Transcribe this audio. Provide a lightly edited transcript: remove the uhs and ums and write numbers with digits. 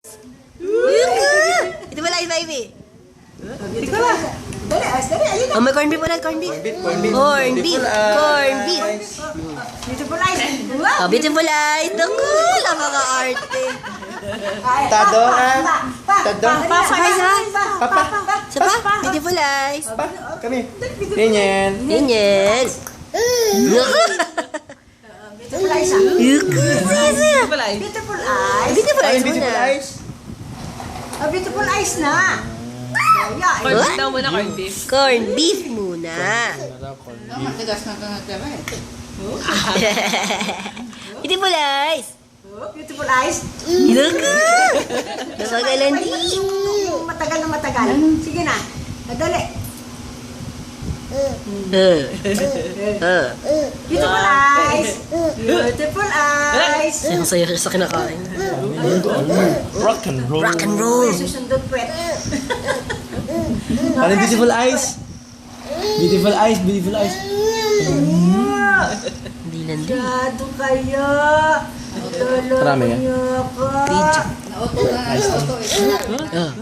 Ito pala yung baby. Ikaw lang. Dali, ayun na. Oh, may corned beef ulit, corned beef. Corned beef. Corned beef. Beautiful eyes. Wow. Oh, beautiful eyes. Naku, napaka-arte. Tado, Tado. Sabay, sabay. Papa. Sapa, beautiful eyes. Pa, kami. Ganyan. Ganyan. Beautiful eyes. Beautiful eyes. Beautiful eyes. Beautiful eyes Beautiful muna. eyes. Beautiful eyes na. Ayan. Corned beef daw muna, corned beef. Corned beef muna. Beautiful eyes. Beautiful eyes. Look! Napagalandi. Matagal na matagal. Sige na. Dali. Beautiful eyes. Beautiful eyes. Ang saya siya sa kinakain. Rock and roll. Rock and roll. Susundot puwet. Ano beautiful eyes? Beautiful eyes, beautiful eyes. Hindi landi. Masyado kayo. Marami yan. Tulog niyo ako. Video.